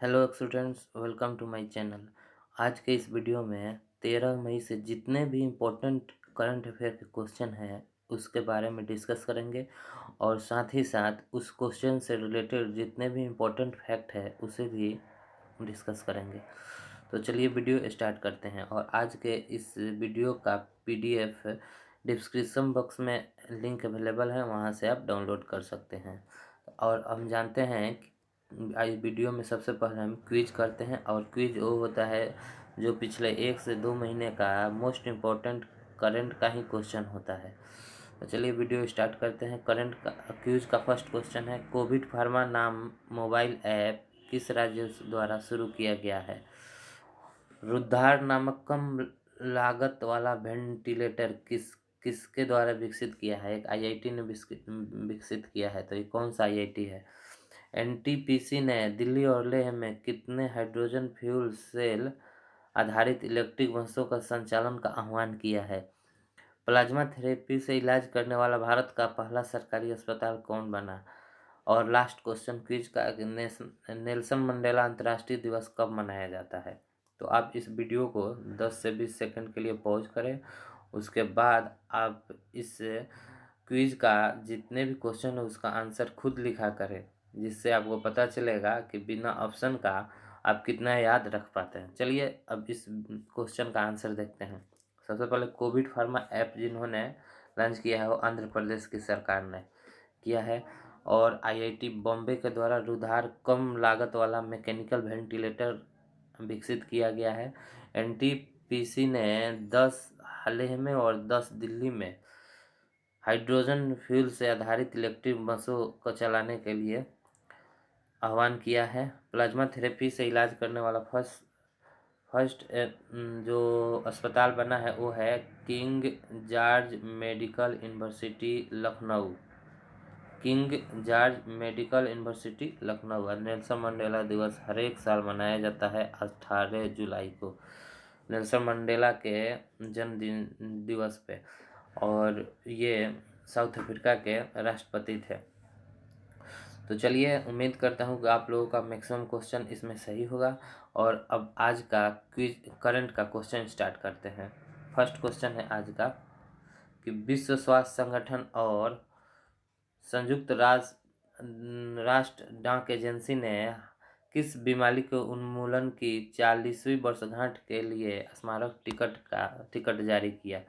Hello students, welcome to my channel. आज के इस वीडियो में 13 मई से जितने भी इम्पोर्टेंट करंट अफेयर के क्वेश्चन हैं उसके बारे में डिस्कस करेंगे और साथ ही साथ उस क्वेश्चन से रिलेटेड जितने भी इम्पोर्टेंट फैक्ट है उसे भी डिस्कस करेंगे। तो चलिए वीडियो स्टार्ट करते हैं। और आज के इस वीडियो का पीडीएफ डिस्क्रिप्शन बॉक्स में लिंक अवेलेबल है, वहां से आप डाउनलोड कर सकते हैं। और हम जानते हैं कि आज वीडियो में सबसे पहले हम क्विज करते हैं, और क्विज वो होता है जो पिछले 1 से 2 महीने का मोस्ट इम्पोर्टेंट करंट का ही क्वेश्चन होता है। तो चलिए वीडियो स्टार्ट करते हैं। करंट का क्विज का फर्स्ट क्वेश्चन है, कोविड फार्मा नाम मोबाइल ऐप किस राज्य द्वारा शुरू किया गया है? रुद्धार नामक कम लागत वाला वेंटिलेटर किसके द्वारा विकसित किया है? एक आईआईटी ने विकसित किया है, तो ये कौन सा आईआईटी है? एनटीपीसी ने दिल्ली और लेह में कितने हाइड्रोजन फ्यूल सेल आधारित इलेक्ट्रिक बसों का संचालन का आह्वान किया है? प्लाज्मा थेरेपी से इलाज करने वाला भारत का पहला सरकारी अस्पताल कौन बना? और लास्ट क्वेश्चन क्विज का, नेल्सन मंडेला अंतर्राष्ट्रीय दिवस कब मनाया जाता है? तो आप इस वीडियो को 10 से 20 सेकंड के लिए पॉज करें। उसके बाद आप इस क्विज का जितने भी क्वेश्चन है उसका आंसर खुद लिखा करें, जिससे आपको पता चलेगा कि बिना ऑप्शन का आप कितना याद रख पाते हैं। चलिए अब इस क्वेश्चन का आंसर देखते हैं। सबसे पहले, कोविड फार्मा ऐप जिन्होंने लॉन्च किया है वो आंध्र प्रदेश की सरकार ने किया है। और आईआईटी बॉम्बे के द्वारा रुधार कम लागत वाला मैकेनिकल वेंटिलेटर विकसित किया गया है। एनटीपीसी ने 10 हाल ही में और 10 दिल्ली में हाइड्रोजन फ्यूल से आधारित इलेक्ट्रिक बसों को चलाने के लिए आह्वान किया है। प्लाज्मा थेरेपी से इलाज करने वाला फर्स्ट जो अस्पताल बना है वो है king George medical university Lucknow. King George medical university Lucknow. और नेल्सन मंडेला दिवस हर एक साल मनाया जाता है 18 जुलाई को, नेल्सन मंडेला के जन्मदिन दिवस पे। और ये साउथ अफ्रीका के राष्ट्रपति थे। तो चलिए, उम्मीद करता हूँ कि आप लोगों का मैक्सिमम क्वेश्चन इसमें सही होगा। और अब आज का क्विज करंट का क्वेश्चन स्टार्ट करते हैं। फर्स्ट क्वेश्चन है आज का कि विश्व स्वास्थ्य संगठन और संयुक्त राष्ट्र डाक एजेंसी ने किस बीमारी के उन्मूलन की 40वीं वर्षगांठ के लिए स्मारक टिकट जारी किया?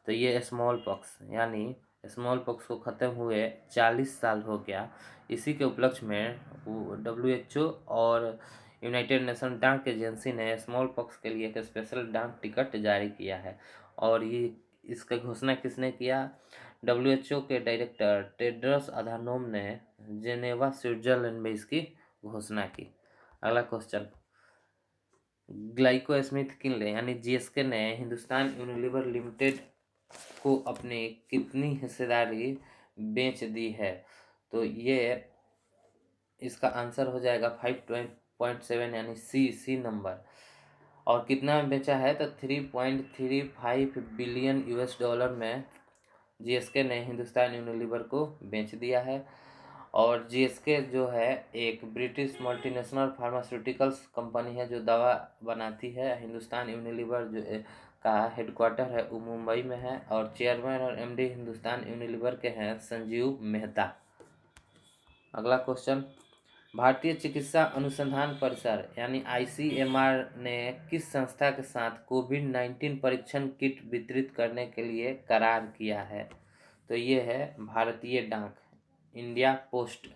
तो ये स्मॉल पॉक्स, यानी स्मॉल पॉक्स को ख़त्म हुए 40 साल हो गया। इसी के उपलक्ष्य में WHO और यूनाइटेड नेशन डाक एजेंसी ने स्मॉल पॉक्स के लिए एक स्पेशल डाक टिकट जारी किया है। और ये इसका घोषणा किसने किया? WHO के डायरेक्टर टेड्रस अधानोम ने जेनेवा स्विट्जरलैंड में इसकी घोषणा की। अगला क्वेश्चन, ग्लाइकोस्मिथक्लिन यानी जीएसके ने हिंदुस्तान यूनिलीवर लिमिटेड को अपनी कितनी हिस्सेदारी बेच दी है? तो ये इसका आंसर हो जाएगा 5.7, यानी सी नंबर। और कितना में बेचा है? तो 3.35 बिलियन यूएस डॉलर में जीएसके ने हिंदुस्तान यूनिलीवर को बेच दिया है। और जीएसके जो है एक ब्रिटिश मल्टीनेशनल फार्मास्यूटिकल्स कंपनी है जो दवा बनाती है। हिंदुस्तान यूनिलीवर जो का हेडक्वार्टर है वो मुंबई में है। और चेयरमैन और एमडी हिंदुस्तान यूनिलीवर के हैं संजीव मेहता। अगला क्वेश्चन, भारतीय चिकित्सा अनुसंधान परिषद यानी आईसीएमआर ने किस संस्था के साथ कोविड-19 परीक्षण किट वितरित करने के लिए करार किया है? तो ये है भारतीय डाक, इंडिया पोस्ट।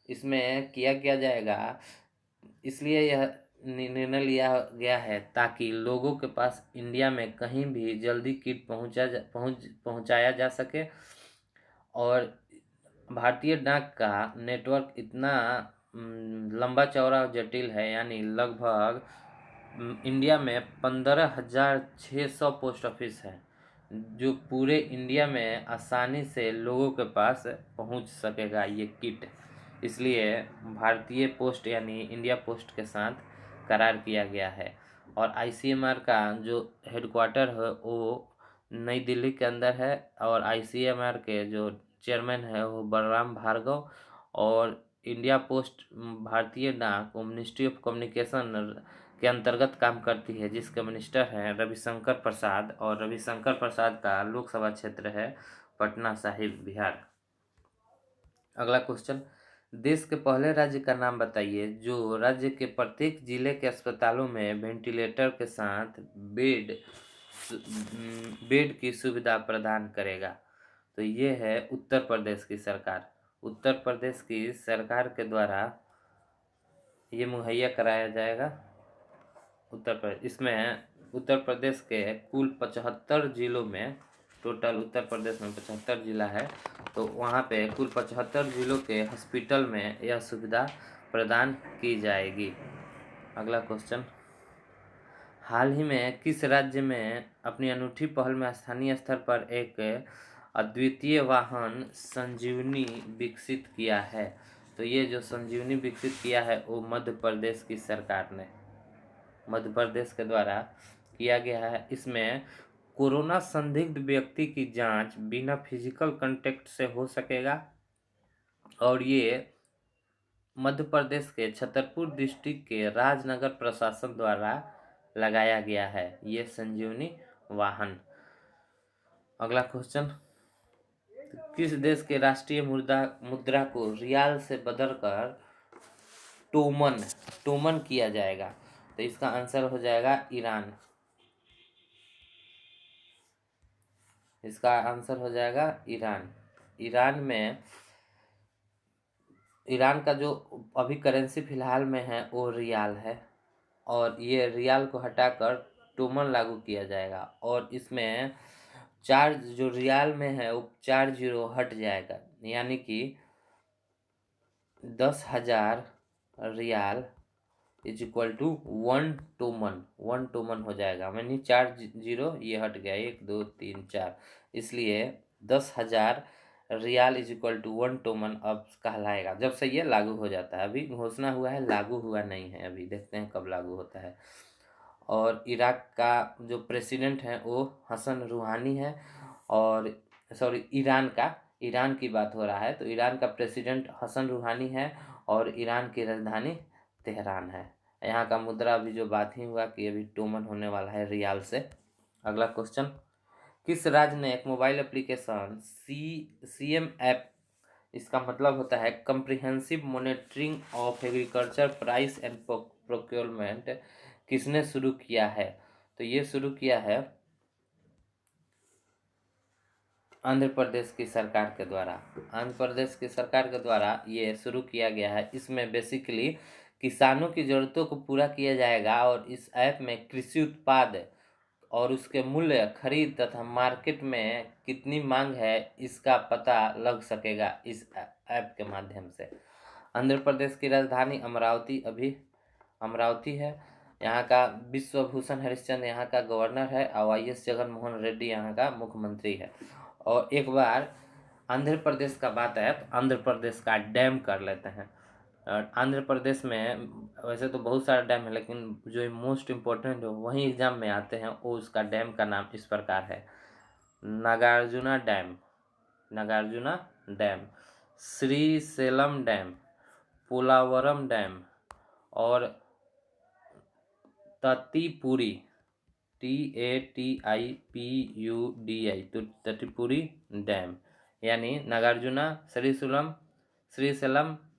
इसमें किया जाएगा, इसलिए यह निर्णय लिया गया है ताकि लोगों के पास इंडिया में कहीं भी जल्दी किट पहुंचाया जा सके। और भारतीय डाक का नेटवर्क इतना लंबा चौड़ा और जटिल है, यानी लगभग इंडिया में 15,600 पोस्ट ऑफिस है जो पूरे इंडिया में आसानी से लोगों के पास पहुंच सकेगा ये किट। इसलिए भारतीय पोस्ट यानी इंडिया पोस्ट के साथ करार किया गया है। और आईसीएमआर का जो हेडक्वार्टर है वो नई दिल्ली के अंदर है। और आईसीएमआर के जो चेयरमैन है वो बलराम भार्गव। और इंडिया पोस्ट भारतीय डाक और मिनिस्ट्री ऑफ कम्युनिकेशन के अंतर्गत काम करती है, जिसके मिनिस्टर हैं रविशंकर प्रसाद, और रविशंकर प्रसाद का लोकसभा क्षेत्र है पटना साहिब, बिहार। अगला क्वेश्चन, देश के पहले राज्य का नाम बताइए जो राज्य के प्रत्येक जिले के अस्पतालों में वेंटिलेटर के साथ बेड की सुविधा प्रदान करेगा। तो ये है उत्तर प्रदेश की सरकार। उत्तर प्रदेश की सरकार के द्वारा ये मुहैया कराया जाएगा। इसमें उत्तर प्रदेश के कुल 75 जिलों में, टोटल उत्तर प्रदेश में 75 जिला है, तो वहाँ पे कुल 75 जिलों के हॉस्पिटल में यह सुविधा प्रदान की जाएगी। अगला क्वेश्चन, हाल ही में किस राज्य में अपनी अनूठी पहल में स्थानीय स्तर पर एक अद्वितीय वाहन संजीवनी विकसित किया है? तो ये जो संजीवनी विकसित किया है वो मध्य प्रदेश की सरकार ने, मध्य प्रदेश के द्वारा किया गया है। इसमें कोरोना संदिग्ध व्यक्ति की जांच बिना फिजिकल कांटेक्ट से हो सकेगा, और ये मध्य प्रदेश के छतरपुर डिस्ट्रिक्ट के राजनगर प्रशासन द्वारा लगाया गया है ये संजीवनी वाहन। अगला क्वेश्चन, किस देश के राष्ट्रीय मुद्रा को रियाल से बदलकर टोमन किया जाएगा? तो इसका आंसर हो जाएगा ईरान। इसका आंसर हो जाएगा ईरान। ईरान का जो अभी करेंसी फिलहाल में है वो रियाल है, और ये रियाल को हटाकर टोमन लागू किया जाएगा, और इसमें जो रियाल में है वो 4 जीरो हट जाएगा, यानी कि 10,000 रियाल इज इक्वल टू 1 टोमन हो जाएगा। यानी 4 जीरो ये हट गया, 1 2 3 4, इसलिए 10,000 रियाल इज इक्वल टू 1 टोमन अब कहलाएगा जब से ये लागू हो जाता है। अभी घोषणा हुआ है, लागू हुआ नहीं है, अभी देखते हैं कब लागू होता है। और इराक का जो प्रेसिडेंट है वो हसन रूहानी है, और ईरान की बात हो रहा है, तो ईरान का प्रेसिडेंट हसन रूहानी है, और ईरान की राजधानी तेहरान है। यहाँ का मुद्रा अभी जो बात ही हुआ कि अभी टोमन होने वाला है रियाल से। अगला क्वेश्चन, किस राज्य ने एक मोबाइल एप्लीकेशन सीएम ऐप, इसका मतलब होता है comprehensive monitoring of agriculture price and procurement, किसने शुरू किया है? तो ये शुरू किया है आंध्र प्रदेश की सरकार के द्वारा। आंध्र प्रदेश की सरकार के द्वारा ये शुरू किया गया है। इसमें बेसिकली किसानों की ज़रूरतों को पूरा किया जाएगा, और इस ऐप में कृषि उत्पाद और उसके मूल्य, खरीद तथा मार्केट में कितनी मांग है इसका पता लग सकेगा इस ऐप के माध्यम से। आंध्र प्रदेश की राजधानी अमरावती है। यहाँ का विश्वभूषण हरिश्चंद्र यहाँ का गवर्नर है, और वाईएस जगन मोहन रेड्डी यहाँ का मुख्यमंत्री है। और एक बार आंध्र प्रदेश का बात आया तो आंध्र प्रदेश का डैम कर लेते हैं। आंध्र प्रदेश में वैसे तो बहुत सारे डैम है, लेकिन जो मोस्ट इम्पोर्टेंट है वही एग्जाम में आते हैं, वो उसका डैम का नाम इस प्रकार है, Nagarjuna dam, Srisailam dam, Polavaram dam, और तत्तिपुड़ी TATIPUDI, तो तत्तिपुड़ी डैम, यानी नागार्जुना, श्रीशैलम,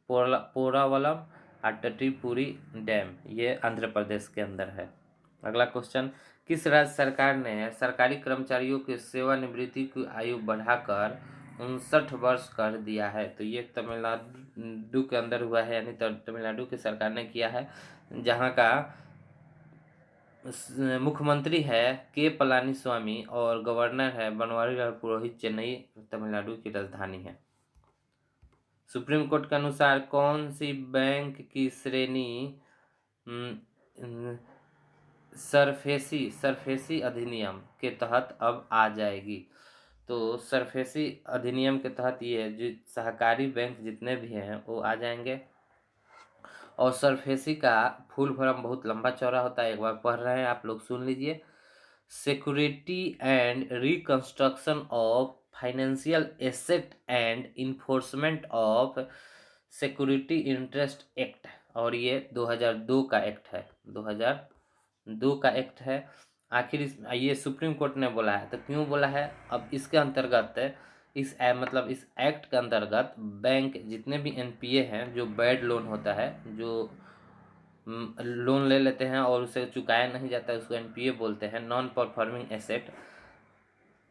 पोरावलम और तत्तिपुड़ी डैम, ये आंध्र प्रदेश के अंदर है। अगला क्वेश्चन, किस राज्य सरकार ने सरकारी कर्मचारियों की सेवानिवृत्ति की आयु बढ़ाकर 59 वर्ष कर दिया है? तो ये तमिलनाडु के अंदर हुआ है, यानी तमिलनाडु की सरकार ने किया है, जहाँ का मुख्यमंत्री है के पलानीस्वामी, और गवर्नर है बनवारीलाल पुरोहित। चेन्नई तमिलनाडु की राजधानी है। सुप्रीम कोर्ट के अनुसार कौन सी बैंक की श्रेणी सरफेसी अधिनियम के तहत अब आ जाएगी? तो सरफेसी अधिनियम के तहत ये जो सहकारी बैंक जितने भी हैं वो आ जाएंगे। और सरफेसी का फुल फॉर्म बहुत लंबा चौड़ा होता है, एक बार पढ़ रहे हैं आप लोग, सुन लीजिए। Security and reconstruction of financial asset and enforcement of security interest act, और ये 2002 का एक्ट है, 2002 का एक्ट है। आखिर ये सुप्रीम कोर्ट ने बोला है, तो क्यों बोला है? अब इसके अंतर्गत मतलब इस एक्ट के अंतर्गत बैंक जितने भी एनपीए हैं, जो बैड लोन होता है, जो लोन ले लेते हैं और उसे चुकाया नहीं जाता है, उसको एनपीए बोलते हैं, नॉन परफॉर्मिंग एसेट।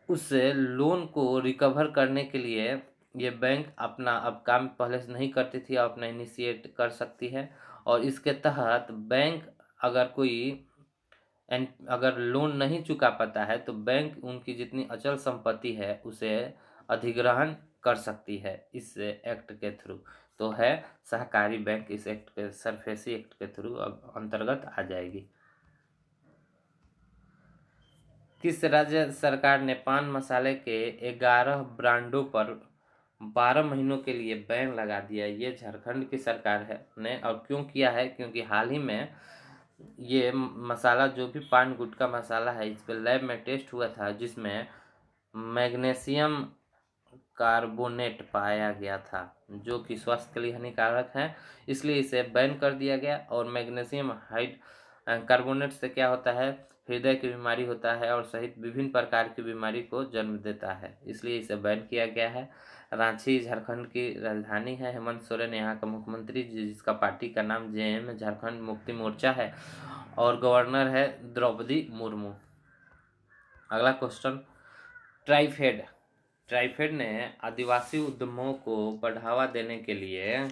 उससे लोन को रिकवर करने के लिए ये बैंक अपना अब काम पहले से नहीं करती थी, अब अपना इनिशिएट कर सकती है। और इसके तहत बैंक अगर कोई अगर लोन नहीं चुका पाता है, तो बैंक उनकी जितनी अचल संपत्ति है उसे अधिग्रहण कर सकती है इस एक्ट के थ्रू। तो है सहकारी बैंक इस एक्ट के, सरफेसी एक्ट के थ्रू अब अंतर्गत आ जाएगी। किस राज्य सरकार ने पान मसाले के 11 ब्रांडों पर 12 महीनों के लिए बैन लगा दिया? ये झारखंड की सरकार है ने। और क्यों किया है? क्योंकि हाल ही में ये मसाला, जो भी पान गुटखा मसाला है, इस पर लैब में टेस्ट हुआ था, जिसमें मैग्नीशियम कार्बोनेट पाया गया था, जो कि स्वास्थ्य के लिए हानिकारक है, इसलिए इसे बैन कर दिया गया। और मैग्नीशियम हाइड कार्बोनेट से क्या होता है? हृदय की बीमारी होता है और सहित विभिन्न प्रकार की बीमारी को जन्म देता है, इसलिए इसे बैन किया गया है। रांची झारखंड की राजधानी है। हेमंत सोरेन यहाँ का मुख्यमंत्री, जिसका पार्टी का नाम जेएम झारखंड मुक्ति मोर्चा है, और गवर्नर है द्रौपदी मुर्मू। अगला क्वेश्चन, ट्राइफेड ट्राइफेड ने आदिवासी उद्यमों को बढ़ावा देने के लिए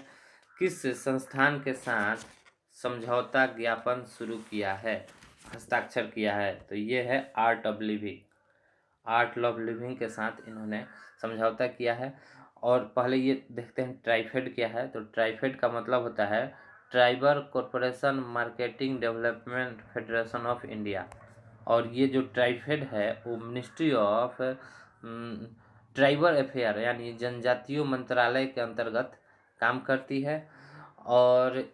किस संस्थान के साथ समझौता ज्ञापन शुरू किया है, हस्ताक्षर किया है? तो ये है आर्ट ऑफ लिविंग के साथ इन्होंने समझौता किया है। और पहले ये देखते हैं ट्राइफेड क्या है। तो ट्राइफेड का मतलब होता है tribal corporation marketing development federation of India. और ये जो ट्राइफेड है वो मिनिस्ट्री ऑफ ट्राइबल अफेयर यानी जनजातीय मंत्रालय के अंतर्गत काम करती है। और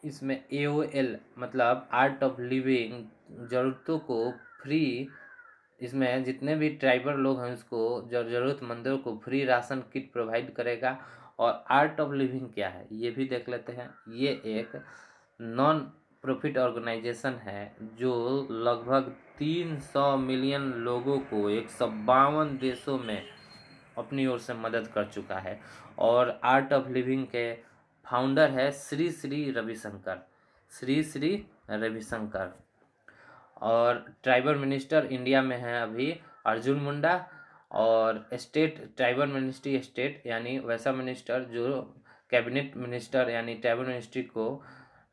इसमें AOL मतलब आर्ट ऑफ लिविंग ज़रूरतों को फ्री, इसमें जितने भी ट्राइबल लोग हैं उसको ज़रूरतमंदों को फ्री राशन किट प्रोवाइड करेगा। और आर्ट ऑफ लिविंग क्या है ये भी देख लेते हैं। ये एक नॉन प्रॉफिट ऑर्गेनाइजेशन है जो लगभग 300 मिलियन लोगों को 152 देशों में अपनी ओर से मदद कर चुका है। और आर्ट ऑफ लिविंग के फाउंडर है श्री श्री रविशंकर। और ट्राइबल मिनिस्टर इंडिया में है अभी अर्जुन मुंडा। और स्टेट ट्राइबल मिनिस्ट्री, स्टेट यानी वैसा मिनिस्टर जो कैबिनेट मिनिस्टर यानी ट्राइबल मिनिस्ट्री को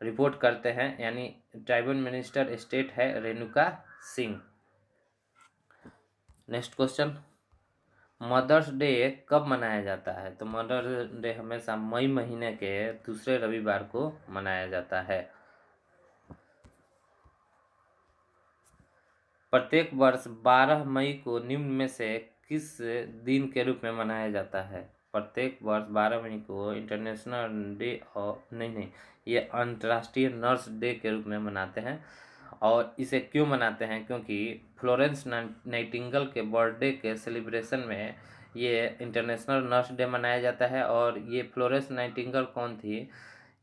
रिपोर्ट करते हैं, यानी ट्राइबल मिनिस्टर स्टेट है Renuka Singh. Next question, Mother's Day कब मनाया जाता है? तो मदर्स डे हमेशा मई महीने के दूसरे रविवार को मनाया जाता है। प्रत्येक वर्ष 12 मई को निम्न में से किस दिन के रूप में मनाया जाता है? प्रत्येक वर्ष 12 मई को इंटरनेशनल डे और नहीं, ये अंतर्राष्ट्रीय नर्स डे के रूप में मनाते हैं। और इसे क्यों मनाते हैं? क्योंकि फ्लोरेंस नाइटिंगेल के बर्थडे के सेलिब्रेशन में ये इंटरनेशनल नर्स डे मनाया जाता है। और ये फ्लोरेंस नाइटिंगेल कौन थी?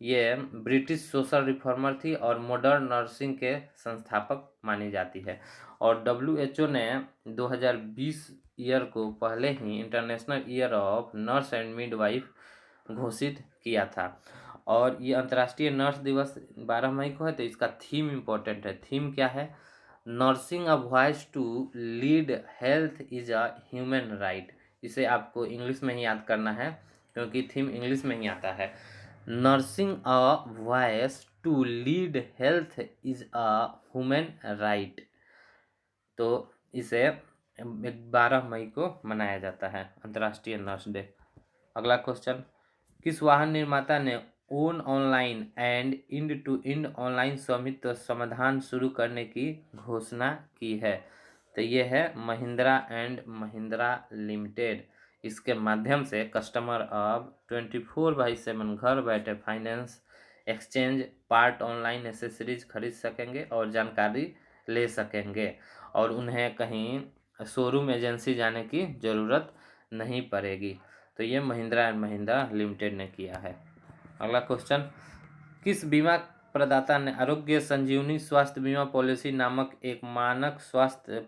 ये ब्रिटिश सोशल रिफॉर्मर थी और मॉडर्न नर्सिंग के संस्थापक मानी जाती है। और WHO ने 2020 ईयर को पहले ही international year of nurse and midwife घोषित किया था। और ये अंतर्राष्ट्रीय नर्स दिवस 12 मई को है। तो इसका थीम इम्पोर्टेंट है। थीम क्या है? Nursing a voice to lead health is a human right. इसे आपको इंग्लिश में ही याद करना है क्योंकि थीम इंग्लिश में ही आता है। Nursing a voice to lead health is a human right. तो इसे 12 मई को मनाया जाता है अंतर्राष्ट्रीय नर्स डे। अगला क्वेश्चन, किस वाहन निर्माता ने own online and end to end online स्वामित्व समाधान शुरू करने की घोषणा की है? तो ये है महिंद्रा एंड महिंद्रा लिमिटेड। इसके माध्यम से कस्टमर अब 24/7 घर बैठे finance, exchange, part, online accessories खरीद सकेंगे और जानकारी ले सकेंगे। और उन्हें कहीं शोरूम एजेंसी जाने की ज़रूरत नहीं पड़ेगी। तो ये महिंद्रा एंड महिंद्रा लिमिटेड ने किया है। अगला क्वेश्चन, किस बीमा प्रदाता ने आरोग्य संजीवनी स्वास्थ्य बीमा पॉलिसी नामक एक मानक स्वास्थ्य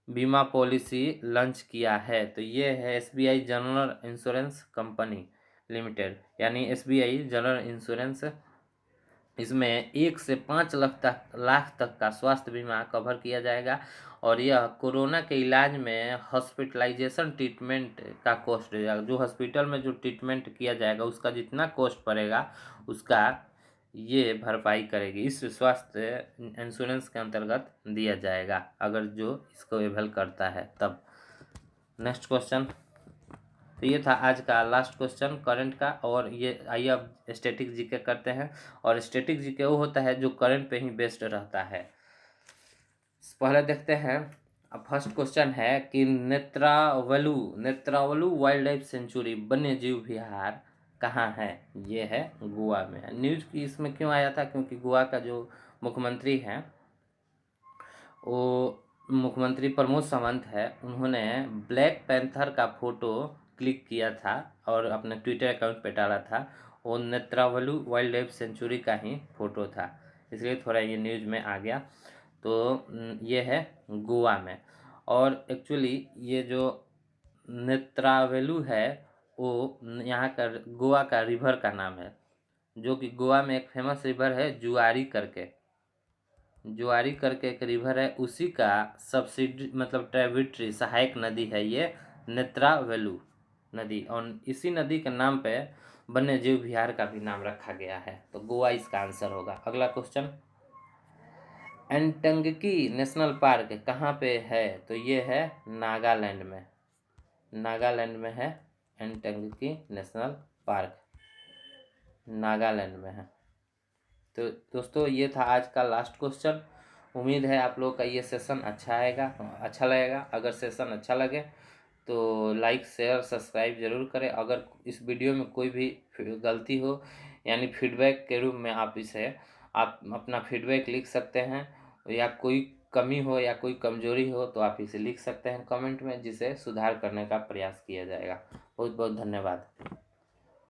बीमा पॉलिसी लॉन्च किया है? तो ये है SBI general insurance company limited, यानी एसबीआई जनरल इंश्योरेंस। इसमें 1 से 5 लाख तक का स्वास्थ्य बीमा कवर किया जाएगा और यह कोरोना के इलाज में हॉस्पिटलाइजेशन ट्रीटमेंट का कॉस्ट रहेगा। जो हॉस्पिटल में जो ट्रीटमेंट किया जाएगा उसका जितना कॉस्ट पड़ेगा उसका ये भरपाई करेगी, इस स्वास्थ्य इंश्योरेंस के अंतर्गत दिया जाएगा अगर जो इसको एवेल करता है तब। नेक्स्ट क्वेश्चन, तो ये था आज का लास्ट क्वेश्चन करंट का। और ये आइए अब स्टैटिक जीके करते हैं। और स्टैटिक जीके वो होता है जो करंट पे ही बेस्ड रहता है। पहले देखते हैं, अब फर्स्ट क्वेश्चन है कि नेत्रावलु वाइल्ड लाइफ सेंचुरी वन्य जीव विहार कहाँ है? ये है गोवा में है। न्यूज की इसमें क्यों आया था? क्योंकि गोवा का जो मुख्यमंत्री हैं वो मुख्यमंत्री प्रमोद सावंत है, उन्होंने ब्लैक पैंथर का फोटो क्लिक किया था और अपने ट्विटर अकाउंट पे डाला था। वो नेत्रावलु वाइल्ड लाइफ सेंचुरी का ही फोटो था, इसलिए थोड़ा ये न्यूज में आ गया। तो ये है गोवा में। और एक्चुअली ये जो नेत्रावलु है वो यहाँ का गोवा का रिवर का नाम है, जो कि गोवा में एक फेमस रिवर है जुआरी करके एक रिवर है, उसी का सब्सिडी मतलब ट्रिब्यूटरी सहायक नदी है ये नेत्रावलु नदी। और इसी नदी के नाम पे वन्य जीव विहार का भी नाम रखा गया है, तो गोवा इसका आंसर होगा। अगला क्वेश्चन, एंटंगकी नेशनल पार्क कहाँ पे है? तो ये है नागालैंड में, नागालैंड में है एंटंगकी नेशनल पार्क, नागालैंड में है। तो दोस्तों ये था आज का लास्ट क्वेश्चन। उम्मीद है आप लोग का ये सेशन अच्छा लगेगा। अगर सेशन अच्छा लगे तो लाइक शेयर सब्सक्राइब जरूर करें। अगर इस वीडियो में कोई भी गलती हो यानी फीडबैक के रूप में आप अपना फीडबैक लिख सकते हैं, या कोई कमी हो या कोई कमजोरी हो तो आप इसे लिख सकते हैं कमेंट में, जिसे सुधार करने का प्रयास किया जाएगा। बहुत बहुत धन्यवाद।